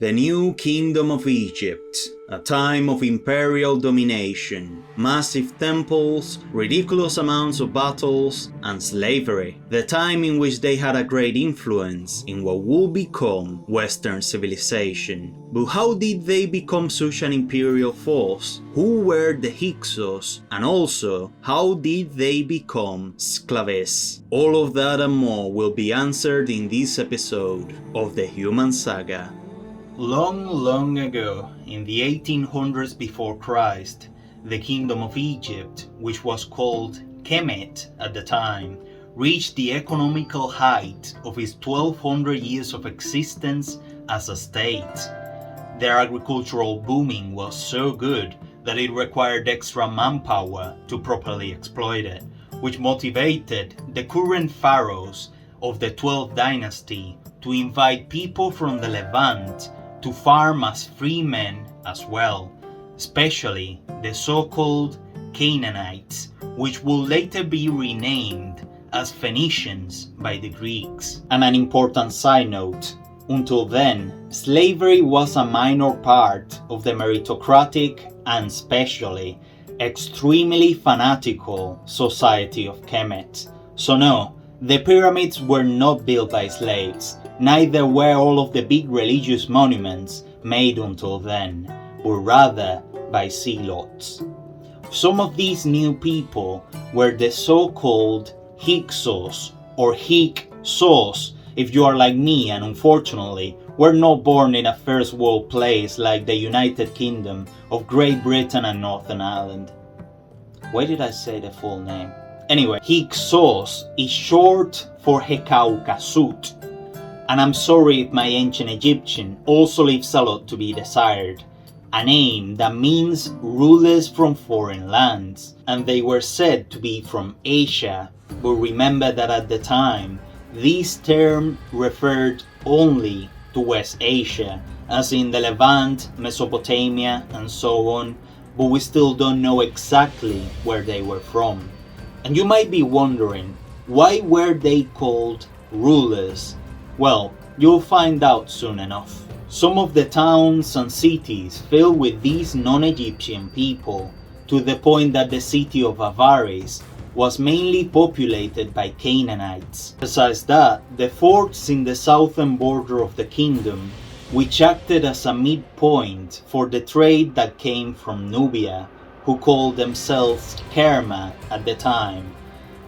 The New Kingdom of Egypt, a time of imperial domination, massive temples, ridiculous amounts of battles, and slavery. The time in which they had a great influence in what would become Western civilization. But how did they become such an imperial force? Who were the Hyksos? And also, how did they become sclaves? All of that and more will be answered in this episode of the Human Saga. Long ago, in the 1800s before Christ, the Kingdom of Egypt, which was called Kemet at the time, reached the economical height of its 1200 years of existence as a state. Their agricultural booming was so good that it required extra manpower to properly exploit it, which motivated the current pharaohs of the 12th dynasty to invite people from the Levant to farm as free men as well, especially the so-called Canaanites, which would later be renamed as Phoenicians by the Greeks. And an important side note, until then, slavery was a minor part of the meritocratic and especially extremely fanatical society of Kemet. So no, the pyramids were not built by slaves, neither were all of the big religious monuments made until then, but rather by zealots. Some of these new people were the so-called Hyksos or Hyksos if you are like me and unfortunately were not born in a first world place like the United Kingdom of Great Britain and Northern Ireland. Why did I say the full name? Anyway, Hyksos is short for Hatshepsut. And I'm sorry if my ancient Egyptian also leaves a lot to be desired. A name that means rulers from foreign lands, and they were said to be from Asia, but remember that at the time, this term referred only to West Asia, as in the Levant, Mesopotamia, and so on, but we still don't know exactly where they were from. And you might be wondering, why were they called rulers? Well, you'll find out soon enough. Some of the towns and cities filled with these non-Egyptian people, to the point that the city of Avaris was mainly populated by Canaanites. Besides that, the forts in the southern border of the kingdom, which acted as a midpoint for the trade that came from Nubia, who called themselves Kerma at the time,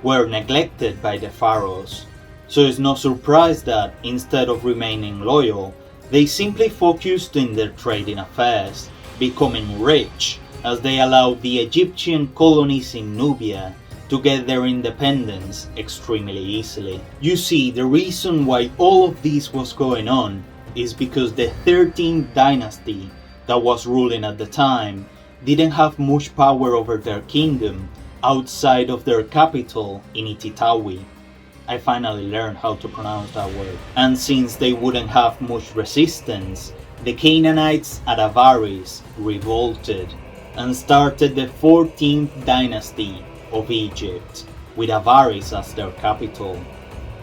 were neglected by the pharaohs. So it's no surprise that, instead of remaining loyal, they simply focused in their trading affairs, becoming rich as they allowed the Egyptian colonies in Nubia to get their independence extremely easily. You see, the reason why all of this was going on is because the 13th dynasty that was ruling at the time didn't have much power over their kingdom outside of their capital in Ititawi. I finally learned how to pronounce that word. And since they wouldn't have much resistance, the Canaanites at Avaris revolted and started the 14th dynasty of Egypt, with Avaris as their capital.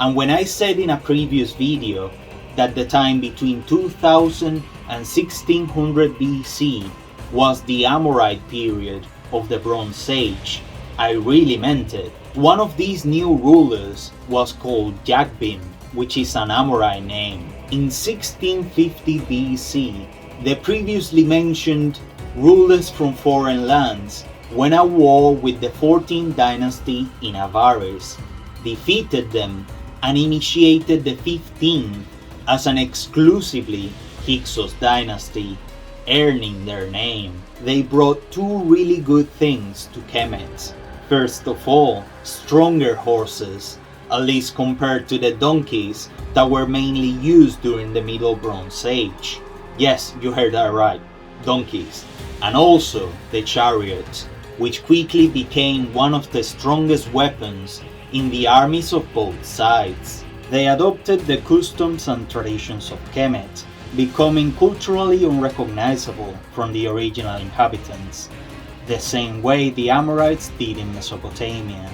And when I said in a previous video that the time between 2000 and 1600 BC was the Amorite period of the Bronze Age, I really meant it. One of these new rulers was called Jakbim, which is an Amorite name. In 1650 BC, the previously mentioned rulers from foreign lands went at war with the 14th dynasty in Avaris, defeated them, and initiated the 15th as an exclusively Hyksos dynasty, earning their name. They brought two really good things to Kemet. First of all, stronger horses, at least compared to the donkeys that were mainly used during the Middle Bronze Age. Yes, you heard that right, donkeys. And also the chariots, which quickly became one of the strongest weapons in the armies of both sides. They adopted the customs and traditions of Kemet, becoming culturally unrecognizable from the original inhabitants, the same way the Amorites did in Mesopotamia,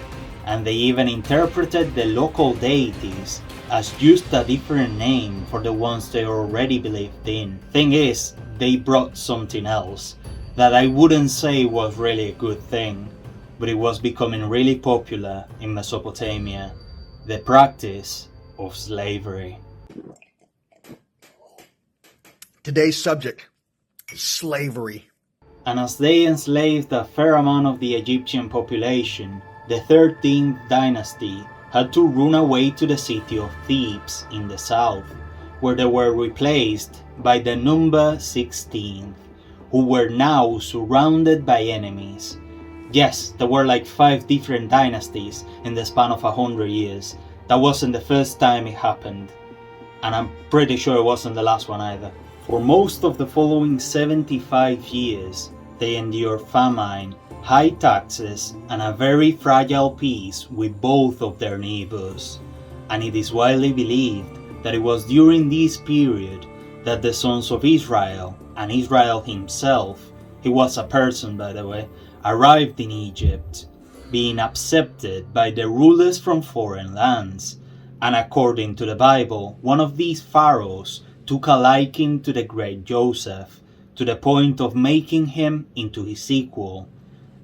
and they even interpreted the local deities as just a different name for the ones they already believed in. Thing is, they brought something else that I wouldn't say was really a good thing, but it was becoming really popular in Mesopotamia: the practice of slavery. Today's subject is slavery. And as they enslaved a fair amount of the Egyptian population, the 13th dynasty had to run away to the city of Thebes in the south, where they were replaced by the number 16th, who were now surrounded by enemies. Yes, there were like 5 different dynasties in the span of 100 years. That wasn't the first time it happened, and I'm pretty sure it wasn't the last one either. For most of the following 75 years, they endured famine, high taxes, and a very fragile peace with both of their neighbors. And it is widely believed that it was during this period that the sons of Israel, and Israel himself, he was a person by the way, arrived in Egypt, being accepted by the rulers from foreign lands. And according to the Bible, one of these pharaohs took a liking to the great Joseph, to the point of making him into his equal.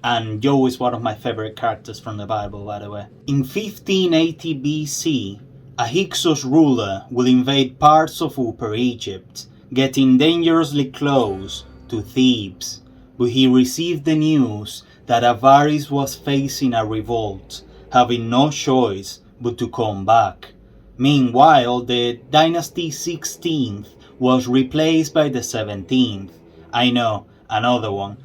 And Joe is one of my favorite characters from the Bible, by the way. In 1580 BC, a Hyksos ruler will invade parts of Upper Egypt, getting dangerously close to Thebes. But he received the news that Avaris was facing a revolt, having no choice but to come back. Meanwhile, the dynasty 16th was replaced by the 17th. I know, another one,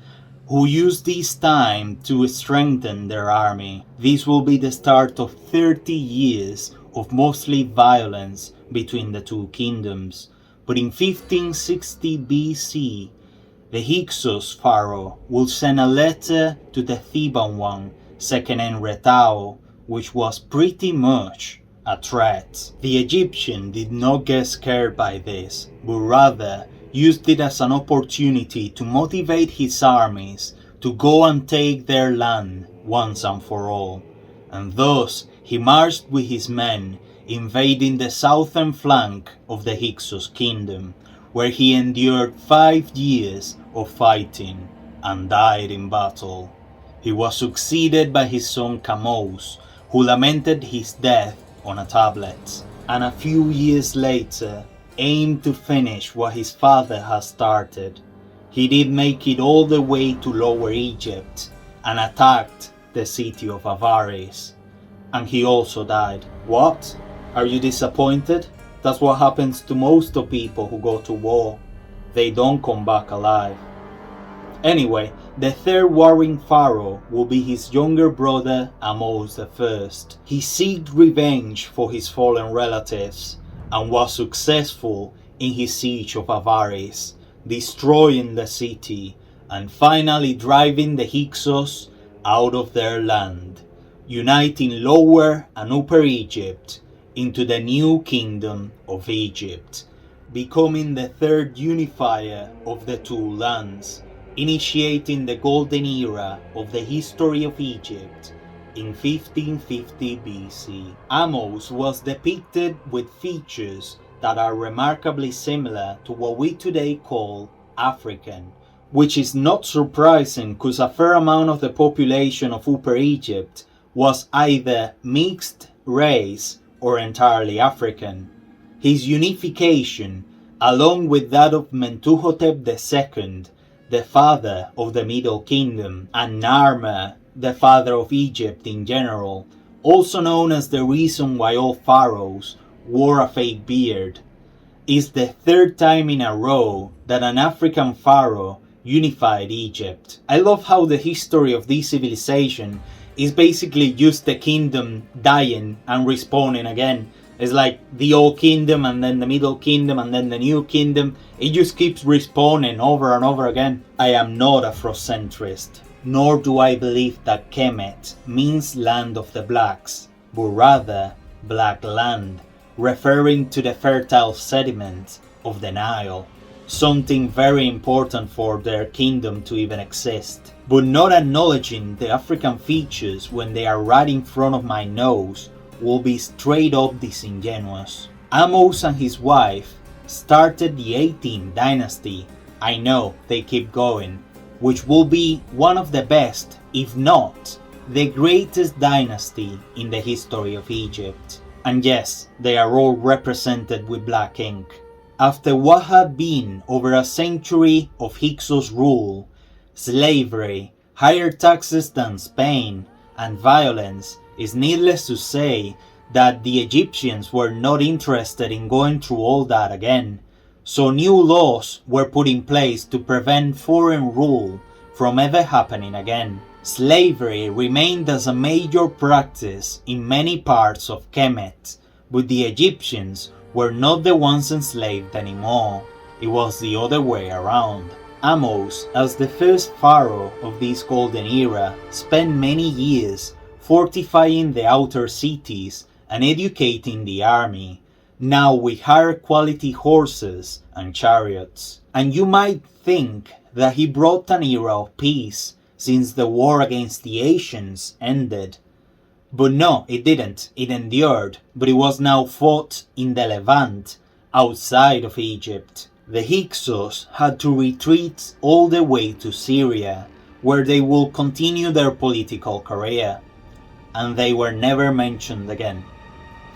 who used this time to strengthen their army. This will be the start of 30 years of mostly violence between the two kingdoms. But in 1560 BC, the Hyksos pharaoh will send a letter to the Theban one, Seqenenretao, which was pretty much a threat. The Egyptian did not get scared by this, but rather used it as an opportunity to motivate his armies to go and take their land once and for all. And thus he marched with his men, invading the southern flank of the Hyksos kingdom, where he endured 5 years of fighting and died in battle. He was succeeded by his son Ahmose, who lamented his death on a tablet, and a few years later aimed to finish what his father had started. He did make it all the way to Lower Egypt and attacked the city of Avaris, and he also died. What? Are you disappointed? That's what happens to most of people who go to war. They don't come back alive. Anyway, the third warring pharaoh will be his younger brother Ahmose I. He sought revenge for his fallen relatives and was successful in his siege of Avaris, destroying the city and finally driving the Hyksos out of their land, uniting Lower and Upper Egypt into the new kingdom of Egypt, becoming the third unifier of the two lands, initiating the golden era of the history of Egypt in 1550 BC. Ahmose was depicted with features that are remarkably similar to what we today call African, which is not surprising because a fair amount of the population of Upper Egypt was either mixed race or entirely African. His unification, along with that of Mentuhotep II, the father of the Middle Kingdom, and Narmer, the father of Egypt in general, also known as the reason why all pharaohs wore a fake beard, is the third time in a row that an African pharaoh unified Egypt. I love how the history of this civilization is basically just the kingdom dying and respawning again. It's like the old kingdom and then the middle kingdom and then the new kingdom. It just keeps respawning over and over again. I am not a Afrocentrist, nor do I believe that Kemet means land of the blacks, but rather black land, referring to the fertile sediment of the Nile. something very important for their kingdom to even exist. But not acknowledging the African features when they are right in front of my nose will be straight up disingenuous. Ahmose and his wife started the 18th dynasty. I know they keep going, which will be one of the best, if not the greatest dynasty in the history of Egypt. And yes, they are all represented with black ink. After what had been over a century of Hyksos rule, slavery, higher taxes than Spain, and violence, it's needless to say that the Egyptians were not interested in going through all that again. So new laws were put in place to prevent foreign rule from ever happening again. Slavery remained as a major practice in many parts of Kemet, but the Egyptians were not the ones enslaved anymore. It was the other way around. Ahmose, as the first pharaoh of this golden era, spent many years fortifying the outer cities and educating the army, now with higher quality horses and chariots. And you might think that he brought an era of peace since the war against the Asians ended. But no, it didn't. It endured, but it was now fought in the Levant, outside of Egypt. The Hyksos had to retreat all the way to Syria, where they will continue their political career. And they were never mentioned again.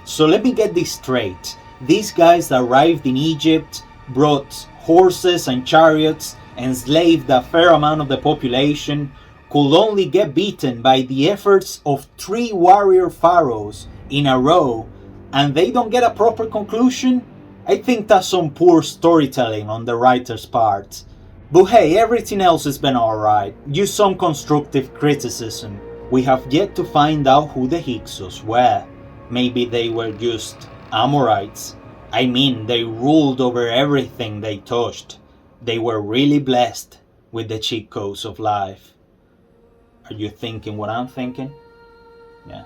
So let me get this straight. These guys arrived in Egypt, brought horses and chariots, enslaved a fair amount of the population, could only get beaten by the efforts of 3 warrior pharaohs in a row, and they don't get a proper conclusion? I think that's some poor storytelling on the writer's part. But hey, everything else has been alright. Use some constructive criticism. We have yet to find out who the Hyksos were. Maybe they were just Amorites. I mean, they ruled over everything they touched. They were really blessed with the cheat codes of life. Are you thinking what I'm thinking? Yeah,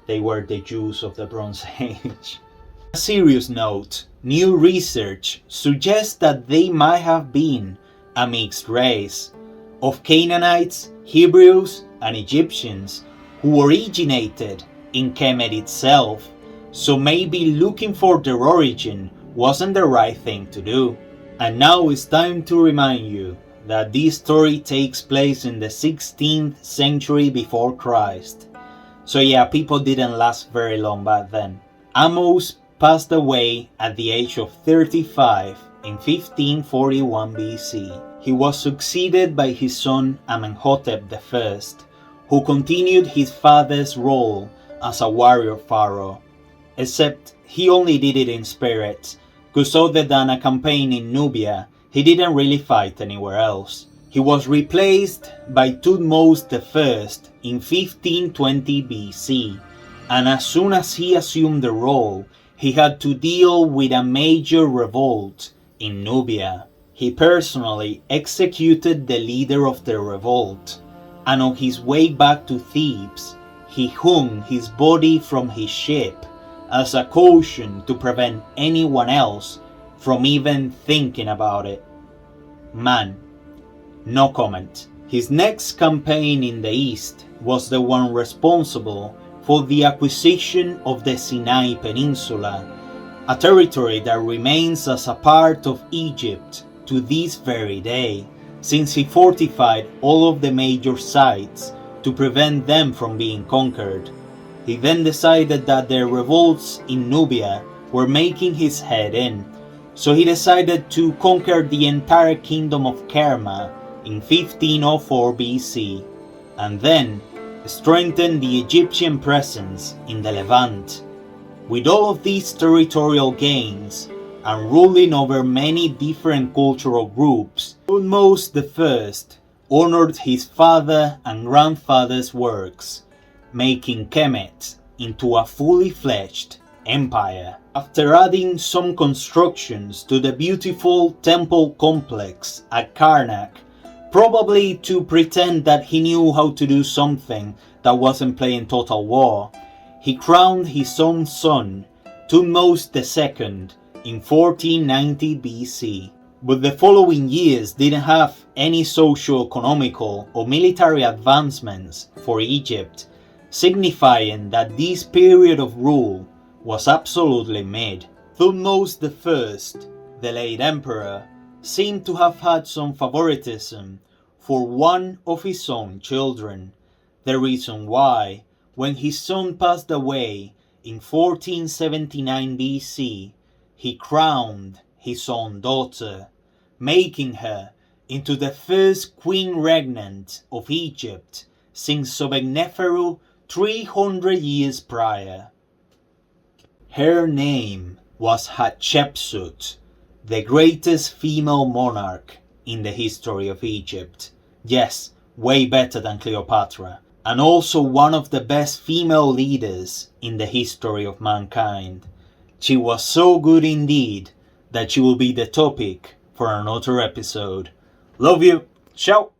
they were the Jews of the Bronze Age. On a serious note, new research suggests that they might have been a mixed race of Canaanites, Hebrews, and Egyptians who originated in Kemet itself, so maybe looking for their origin wasn't the right thing to do. And now it's time to remind you that this story takes place in the 16th century before Christ. So yeah, people didn't last very long back then. Ahmose passed away at the age of 35 in 1541 BC. He was succeeded by his son Amenhotep I, who continued his father's role as a warrior pharaoh. Except he only did it in spirit, because other than a campaign in Nubia, he didn't really fight anywhere else. He was replaced by Thutmose I in 1520 BC, and as soon as he assumed the role, he had to deal with a major revolt in Nubia. He personally executed the leader of the revolt, and on his way back to Thebes, he hung his body from his ship as a caution to prevent anyone else from even thinking about it. Man, no comment. His next campaign in the east was the one responsible for the acquisition of the Sinai Peninsula, a territory that remains as a part of Egypt to this very day, since he fortified all of the major sites to prevent them from being conquered. He then decided that the revolts in Nubia were making his head in, so he decided to conquer the entire kingdom of Kerma in 1504 BC, and then strengthen the Egyptian presence in the Levant. With all of these territorial gains, and ruling over many different cultural groups, Thutmose I honored his father and grandfather's works, making Kemet into a fully fledged empire. After adding some constructions to the beautiful temple complex at Karnak, probably to pretend that he knew how to do something that wasn't playing Total War, he crowned his own son, Thutmose II, in 1490 BC. But the following years didn't have any socio-economical or military advancements for Egypt, signifying that this period of rule was absolutely mid. Thutmose I, the late emperor, seemed to have had some favoritism for one of his own children. The reason why, when his son passed away in 1479 BC, he crowned his own daughter, making her into the first queen regnant of Egypt since Sobekneferu 300 years prior. Her name was Hatshepsut, the greatest female monarch in the history of Egypt. Yes, way better than Cleopatra, and also one of the best female leaders in the history of mankind. She was so good indeed that she will be the topic for another episode. Love you. Ciao.